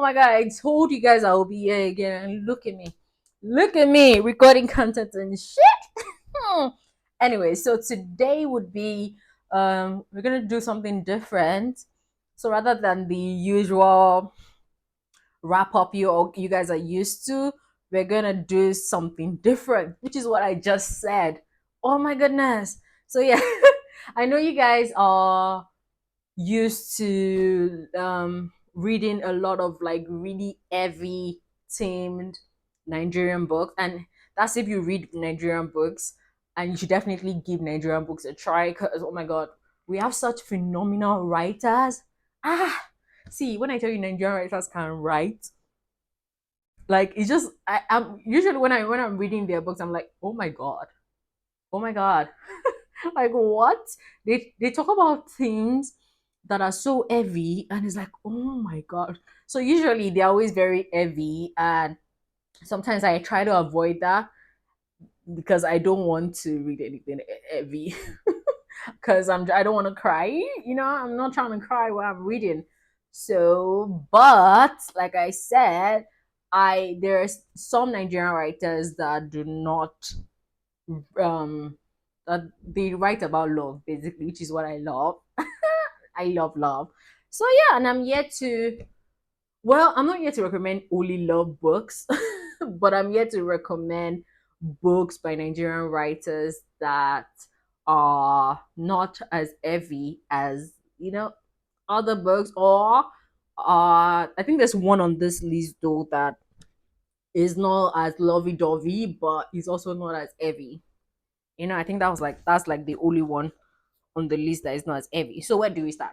my god, I told you guys I will be here again. And look at me, recording content and shit. Anyway, so today would be we're gonna do something different. So rather than the usual wrap up you guys are used to, we're gonna do something different, which is what I just said. Oh my goodness. So yeah, I know you guys are used to reading a lot of like really heavy themed Nigerian books, and that's if you read Nigerian books, and you should definitely give Nigerian books a try because oh my god, we have such phenomenal writers. Ah, see, when I tell you Nigerian writers can write, like it's just I'm usually when I'm reading their books, I'm like, oh my god, like what they talk about things that are so heavy and it's like oh my god. So usually they're always very heavy, and sometimes I try to avoid that because I don't want to read anything heavy because I don't want to cry. I'm not trying to cry while I'm reading. So, but like I said, I there's some Nigerian writers that do not um that they write about love basically, which is what I love. I love love. So yeah, and I'm here to I'm not here to recommend only love books, but I'm here to recommend books by Nigerian writers that are not as heavy as, other books, or I think there's one on this list though that is not as lovey-dovey, but is also not as heavy. I think that's like the only one on the list that is not as heavy. So where do we start?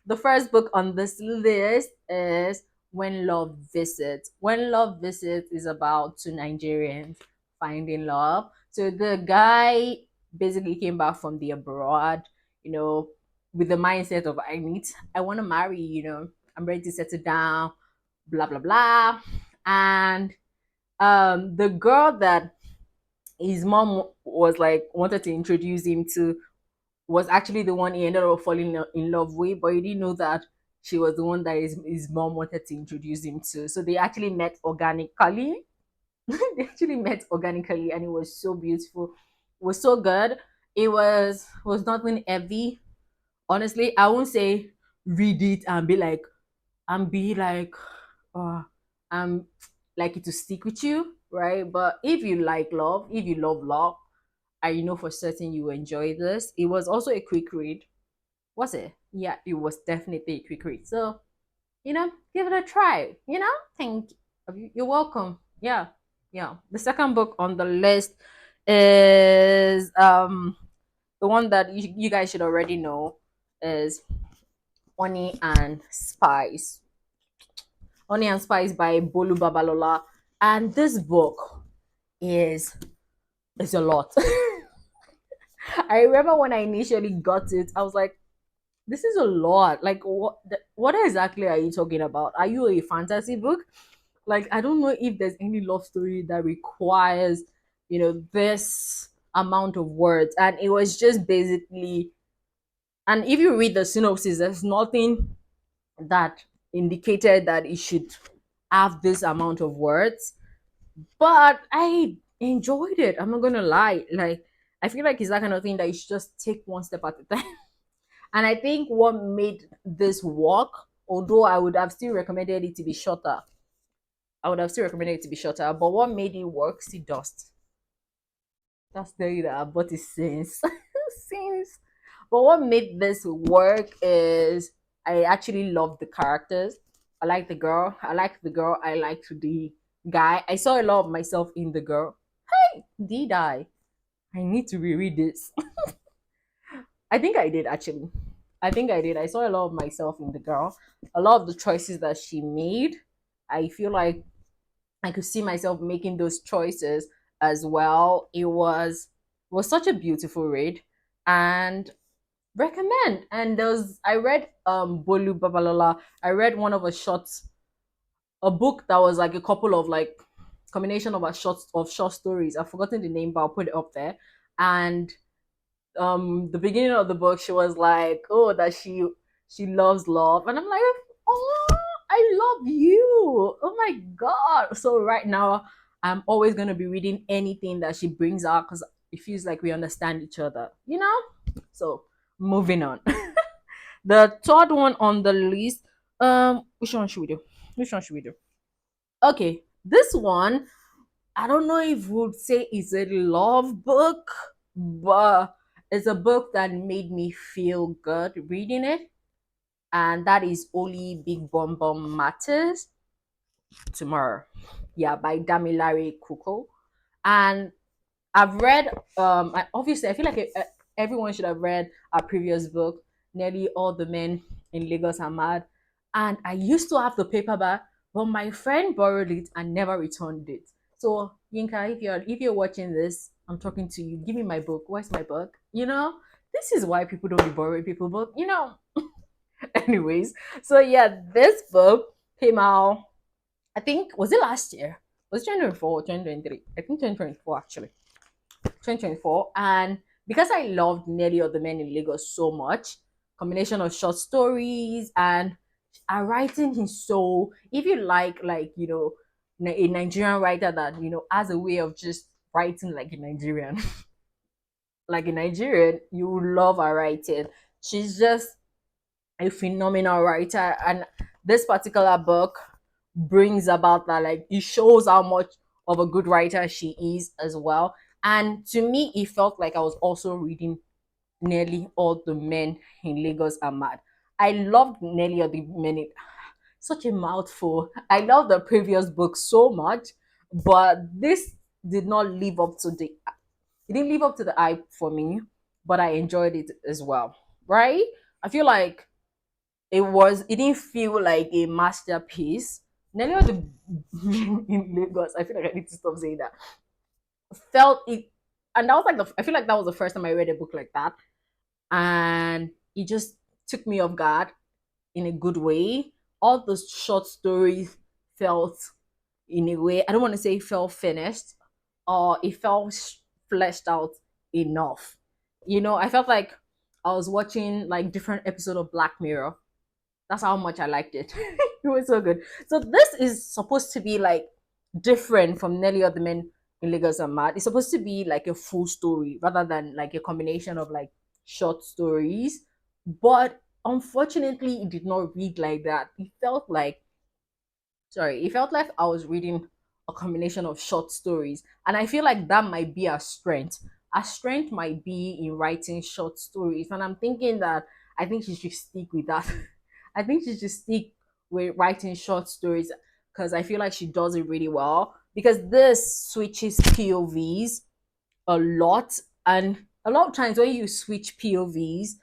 The first book on this list is When Love Visits. When Love Visits is about two Nigerians finding love. So the guy basically came back from the abroad, you know, with the mindset of I want to marry, I'm ready to settle down, blah blah blah. And the girl that his mom was like wanted to introduce him to was actually the one he ended up falling in love with, but he didn't know that she was the one that his mom wanted to introduce him to. So they actually met organically. They actually met organically, and it was so beautiful. It was so good. It was nothing heavy. Honestly, I won't say read it and be like, uh, I'm like it to stick with you, right? But if you like love, if you love love, I know for certain you enjoy this. It was also a quick read. Was it? Yeah, it was definitely a quick read. So, give it a try. Thank you. You're welcome. Yeah. Yeah. The second book on the list is the one that you guys should already know is Honey and Spice. Honey and Spice by Bolu Babalola. And this book is a lot. I remember when I initially got it, I was like, this is a lot. Like, what exactly are you talking about? Are you a fantasy book? Like, I don't know if there's any love story that requires, this amount of words. And it was just basically, and if you read the synopsis, there's nothing that indicated that it should have this amount of words. But I enjoyed it. I'm not gonna lie. Like, I feel like it's that kind of thing that you should just take one step at a time. And I think what made this work, although I would have still recommended it to be shorter, but what made it work, see dust. That's the way that I bought it since. since. But what made this work is I actually love the characters. I like the girl. I like the girl. I liked the guy. I saw a lot of myself in the girl. Hey, did I? I need to reread this. I think I did actually. I think I did. I saw a lot of myself in the girl. A lot of the choices that she made, I feel like I could see myself making those choices as well. It was such a beautiful read, and recommend. And I read Bolu Babalola. I read one of her shorts, a book that was like a couple of like combination of short stories. I've forgotten the name, but I'll put it up there. And the beginning of the book she was like, oh, that she loves love, and I'm like, oh, I love you. Oh my god. So right now, I'm always gonna be reading anything that she brings out because it feels like we understand each other, you know? So moving on. The third one on the list, which one should we do? Which one should we do? Okay, this one, I don't know if we would say it's a love book, but it's a book that made me feel good reading it, and that is Only Big Bum Bum Matters Tomorrow. Yeah, by Damilare Kuko. And I've read, obviously, I feel like everyone should have read our previous book, Nearly All the Men in Lagos Are Mad. And I used to have the paperback, but my friend borrowed it and never returned it. So, Yinka, if you're watching this, I'm talking to you. Give me my book. Where's my book? This is why people don't be borrowing people book. Anyways, so yeah, this book came out. I think was it last year? Was it 2024 or 2023? I think 2024 actually. 2024. And because I loved Nearly All the Men in Lagos so much, combination of short stories and our writing is so, if you a Nigerian writer that has a way of just writing like a Nigerian, like a Nigerian, you will love her writing. She's just a phenomenal writer, and this particular book brings about that, like, it shows how much of a good writer she is as well. And to me, it felt like I was also reading Nearly All the Men in Lagos Are Mad. I loved Nearly All the Men in, such a mouthful. I love the previous book so much, but this did not live up to the it didn't live up to the hype for me, but I enjoyed it as well. Right? I feel like it didn't feel like a masterpiece. Nearly All the Men in Lagos, I feel like I need to stop saying that. Felt it, and that was like I feel like that was the first time I read a book like that, and it just took me off guard in a good way. All those short stories felt, in a way, I don't want to say it felt finished, or it felt fleshed out enough. I felt like I was watching like different episode of Black Mirror. That's how much I liked it. It was so good. So this is supposed to be like different from Nelly or the Men in Lagos and Mad. It's supposed to be like a full story rather than like a combination of like short stories. But unfortunately, it did not read like that. It felt like I was reading a combination of short stories. And I feel like that might be a strength. A strength might be in writing short stories. And I'm thinking that I think she should stick with that. I think she should stick with writing short stories because I feel like she does it really well. Because this switches POVs a lot. And a lot of times when you switch POVs,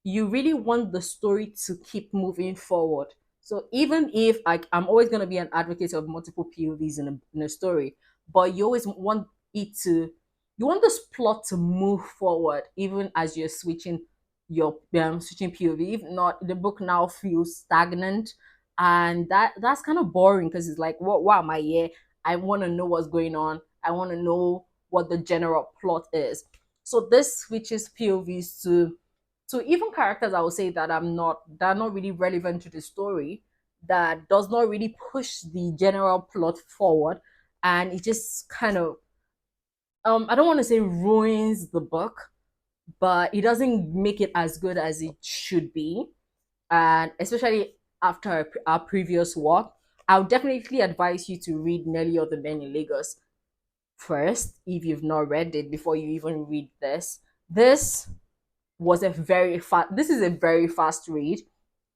you really want the story to keep moving forward. So even if I'm always going to be an advocate of multiple POVs in a story, but you always want you want this plot to move forward even as you're switching POV. If not, the book now feels stagnant, and that's kind of boring because it's like, what am I here? I want to know what's going on. I want to know what the general plot is. So this switches POVs to even characters I would say that are not really relevant to the story, that does not really push the general plot forward, and it just kind of I don't want to say ruins the book, but it doesn't make it as good as it should be. And especially after our previous work, I would definitely advise you to read Nelly or the Men in Lagos first if you've not read it before you even read this. This is a very fast read.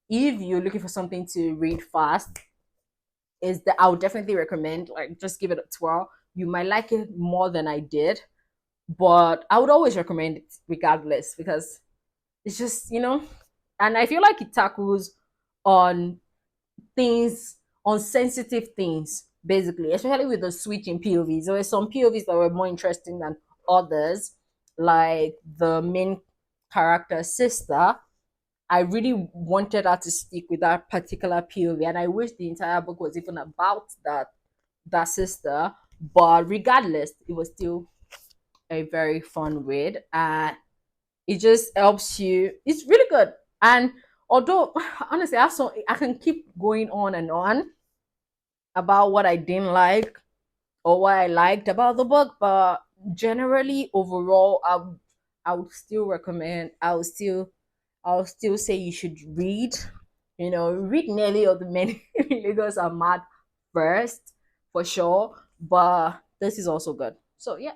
If you're looking for something to read fast, is that I would definitely recommend, like, just give it a twirl. You might like it more than I did, but I would always recommend it regardless because it's just, and I feel like it tackles on things, on sensitive things, basically, especially with the switch in POVs. There were some POVs that were more interesting than others, like the main character sister. I really wanted her to stick with that particular POV, and I wish the entire book was even about that sister. But regardless, it was still a very fun read, and it just helps you. It's really good. And Although honestly, I can keep going on and on about what I didn't like or what I liked about the book, but generally overall, I would still recommend. I'll still say you should read. You know, read Nelly or the Many Lagos Are Mad first for sure, but this is also good. So yeah,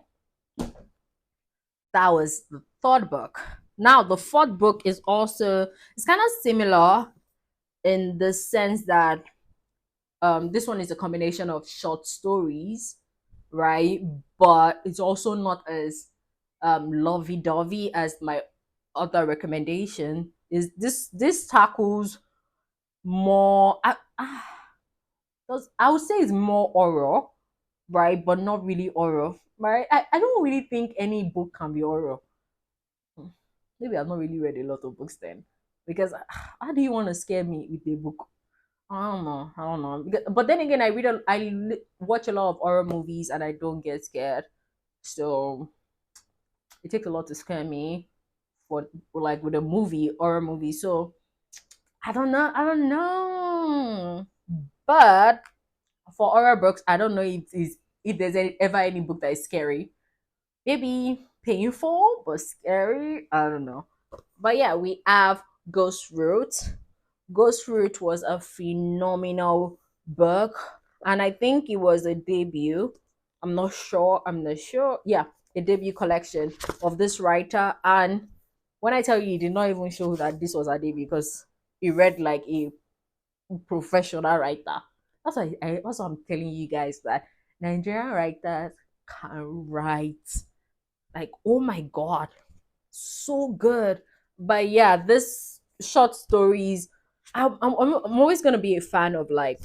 that was the third book. Now the fourth book is also, it's kind of similar in the sense that this one is a combination of short stories, right? But it's also not as lovey-dovey as my other recommendation. Is this tackles more I would say it's more horror, right? But not really horror, right? I don't really think any book can be horror. Hmm. Maybe I've not really read a lot of books then. Because how do you want to scare me with a book? I don't know. I don't know. But then again, watch a lot of horror movies and I don't get scared. So it takes a lot to scare me for like with a movie, horror movie. So I don't know. I don't know. But for horror books, I don't know if there's ever any book that is scary. Maybe painful but scary. I don't know. But yeah, we have Ghost Road. Ghost Root was a phenomenal book, and I think it was a debut. I'm not sure. I'm not sure. Yeah, a debut collection of this writer. And when I tell you, he did not even show that this was a debut because he read like a professional writer. That's what I'm telling you guys, that Nigerian writers can write. Like, oh my god, so good. But yeah, this short stories, I'm always gonna be a fan of like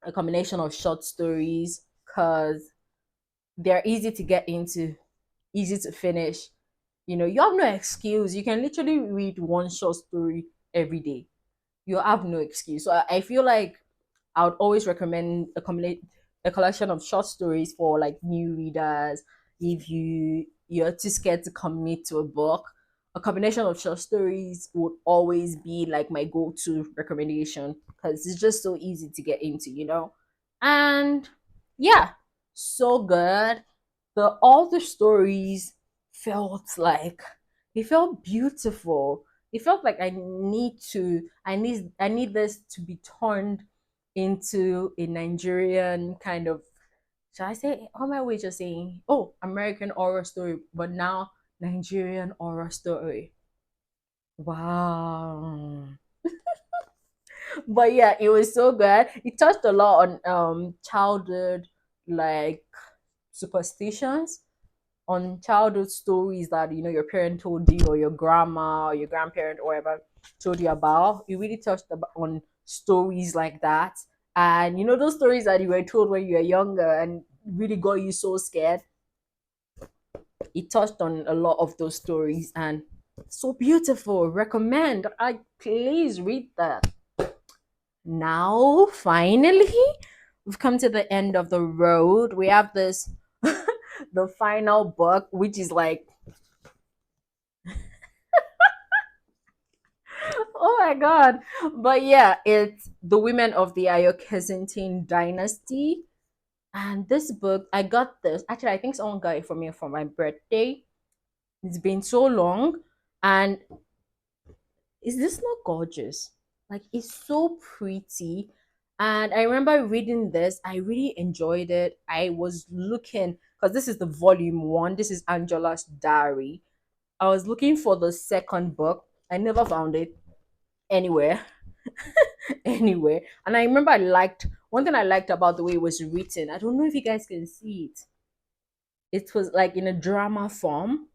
a combination of short stories because they're easy to get into, easy to finish. You know, you have no excuse. You can literally read one short story every day. You have no excuse. So I feel like I would always recommend a collection of short stories for like new readers. If you're too scared to commit to a book, a combination of short stories would always be like my go-to recommendation because it's just so easy to get into, you know. And yeah, so good. The all the stories felt like they felt beautiful. It felt like I need this to be turned into a Nigerian kind of, should I say, how am I way just saying, oh, American horror story, but now Nigerian horror story. Wow. But yeah, it was so good. It touched a lot on childhood like superstitions, on childhood stories that you know your parent told you or your grandma or your grandparent or whatever told you about. It really touched on stories like that, and you know those stories that you were told when you were younger and really got you so scared. It touched on a lot of those stories and so beautiful. Recommend. I please read that. Now finally we've come to the end of the road. We have this the final book, which is like, oh my god. But yeah, it's The Women of the Ayo Dynasty. And this book, I got this. Actually, I think someone got it for me for my birthday. It's been so long. And is this not gorgeous? Like, it's so pretty. And I remember reading this. I really enjoyed it. I was looking, because this is the volume one. This is Angela's diary. I was looking for the second book. I never found it anywhere. Anywhere. And I remember I liked one thing I liked about the way it was written. I don't know if you guys can see it. It was like in a drama form.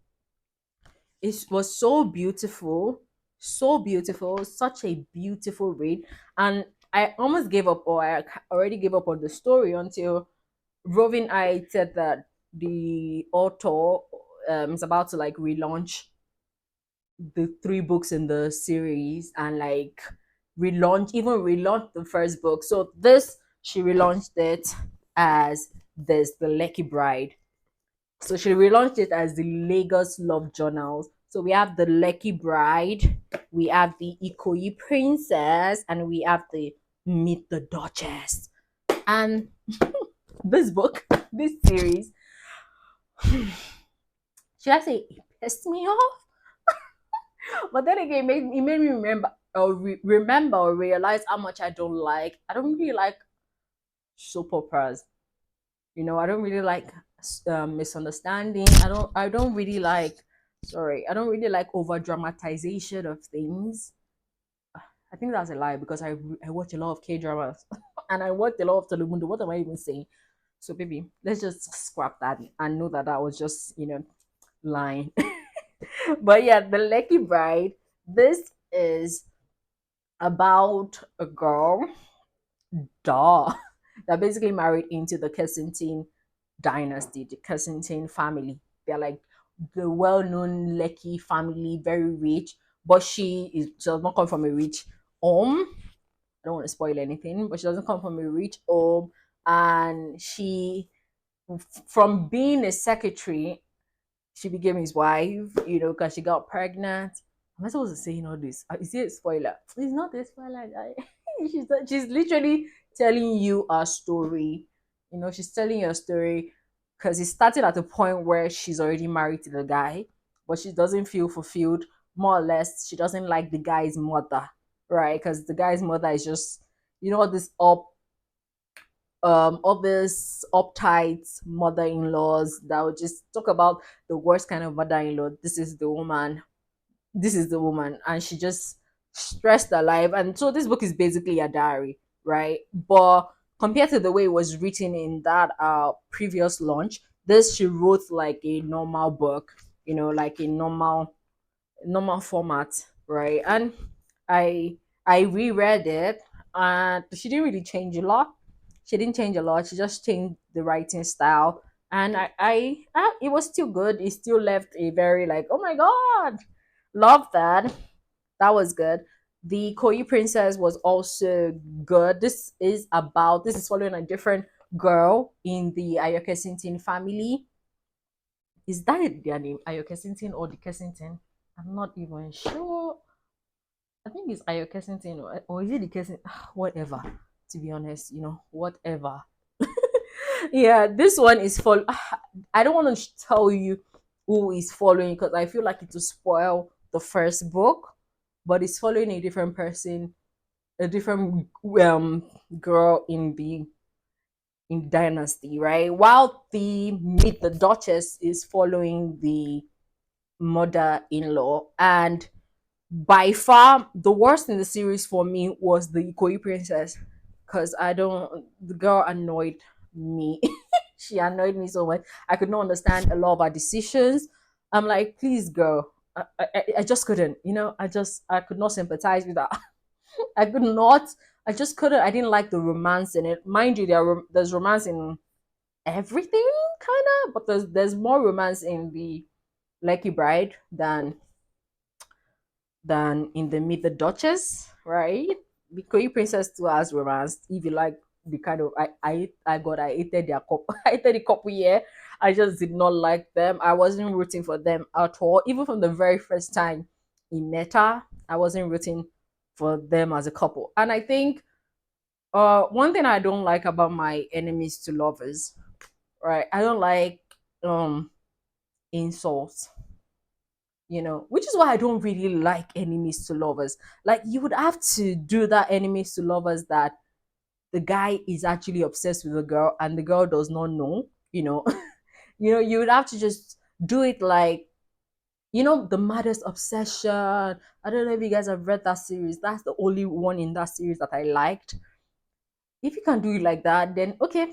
It was so beautiful, such a beautiful read. And I almost gave up, or I already gave up on the story until Rovin I said that the author is about to like relaunch the three books in the series and like relaunch the first book. So this she relaunched it as this the Lucky Bride. So she relaunched it as the Lagos Love Journals. So we have the Lucky Bride, we have the Ikoyi Princess, and we have the Meet the Duchess. And this book, this series, should I say it pissed me off? But then again, it made me remember or realize how much I don't like. I don't really like soap operas. I don't really like misunderstanding. I don't really like. Sorry, I don't really like over dramatization of things. I think that's a lie because I watch a lot of K dramas and I watch a lot of Telemundo. What am I even saying? So baby, let's just scrap that and know that that was just lying. But yeah, the Lucky Bride. This is about a girl, duh, that basically married into the Kensington dynasty, the Kensington family. They're like the well-known Lecky family, very rich, but she does not come from a rich home. I don't want to spoil anything, but she doesn't come from a rich home, and from being a secretary, she became his wife. Because she got pregnant. Am I supposed to say all this? Is it a spoiler? It's not a spoiler. She's literally telling you a story. She's telling you a story because it started at a point where she's already married to the guy, but she doesn't feel fulfilled. More or less, she doesn't like the guy's mother, right? Because the guy's mother is just, this all this uptight mother-in-laws that would just talk about the worst kind of mother-in-law. This is the woman, and she just stressed her life. And so this book is basically a diary, right? But compared to the way it was written in that previous launch, this she wrote like a normal book, like a normal format, right? And I I reread it, and she didn't really change a lot. She didn't change a lot. She just changed the writing style, and it was still good. It still left a very like, oh my god, love that. That was good. The Koi Princess was also good. This is following a different girl in the Ayoke Sintin family. Is that their name, Ayoke Sintin or the Kensington? I'm not even sure. I think it's Ayo Kensington, or is it the Kensington? Whatever. To be honest, whatever. Yeah, this one is for. I don't want to tell you who is following because I feel like it will spoil the first book, but it's following a different person, a different girl in Dynasty, right? While the Meet the Duchess is following the mother-in-law. And by far the worst in the series for me was the Ikoyi princess, because the girl annoyed me. She annoyed me so much. I could not understand a lot of her decisions. I'm like, please, girl. I just couldn't, I could not sympathize with her. I could not. I just couldn't. I didn't like the romance in it. Mind you, there's romance in everything, kind of, but there's more romance in the Lucky Bride than in the Meet the Duchess, right? The Korean Princess too has romance. If you like the kind of I hated their couple. I hated the couple. Yeah, I just did not like them. I wasn't rooting for them at all. Even from the very first time in Meta, I wasn't rooting for them as a couple. And I think one thing I don't like about my enemies to lovers, right? I don't like insults, which is why I don't really like enemies to lovers. Like, you would have to do that enemies to lovers that the guy is actually obsessed with the girl and the girl does not know, you would have to just do it like, the maddest obsession. I don't know if you guys have read that series. That's the only one in that series that I liked. If you can do it like that, then okay,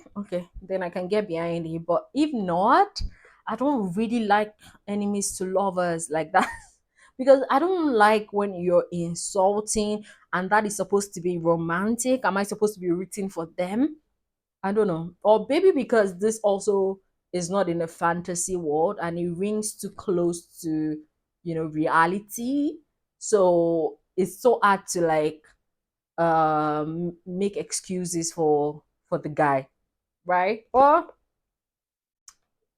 then I can get behind it. But if not, I don't really like enemies to lovers like that. Because I don't like when you're insulting and that is supposed to be romantic. Am I supposed to be rooting for them? I don't know. Or maybe because this also is not in a fantasy world and it rings too close to, reality. So it's so hard to like make excuses for the guy, right? Or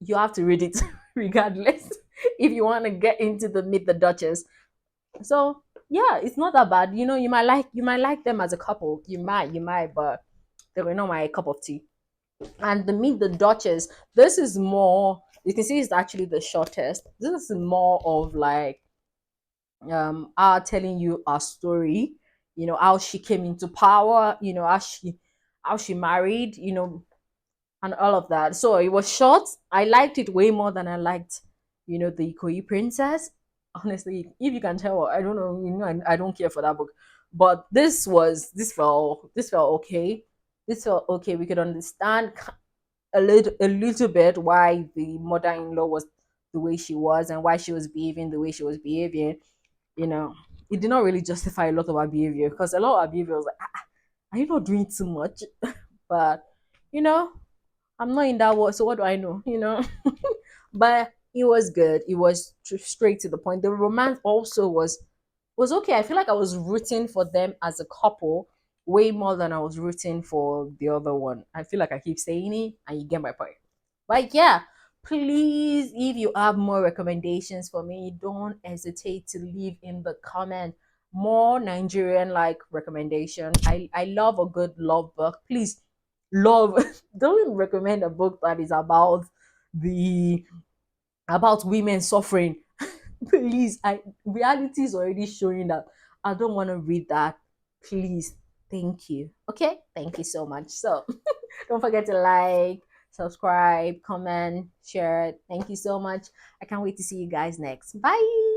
you have to read it regardless. if you want to get into the Meet the Duchess. So yeah, it's not that bad. You might like them as a couple. You might, but they were not my cup of tea. And the Meet the Duchess, this is more. You can see it's actually the shortest. This is more of like our telling you our story. How she came into power. How she married. And all of that. So it was short. I liked it way more than I liked, the Ikoyi Princess. Honestly, if you can tell, I don't know. I don't care for that book, but this felt okay. This felt okay. We could understand a little bit why the mother-in-law was the way she was and why she was behaving the way she was behaving. You know, it did not really justify a lot of her behavior because a lot of her behavior was like, are you not doing too much? But you know, I'm not in that world, so what do I know? But it was good. It was straight to the point. The romance also was okay. I feel like I was rooting for them as a couple way more than I was rooting for the other one. I feel like I keep saying it, and you get my point. But yeah, please, if you have more recommendations for me, don't hesitate to leave in the comment more Nigerian like recommendation. I love a good love book. Please, love. Don't recommend a book that is the about women suffering. Please, I reality is already showing that I don't want to read that. Please, thank you. Okay, thank you so much. So don't forget to like, subscribe, comment, share. Thank you so much. I can't wait to see you guys next. Bye.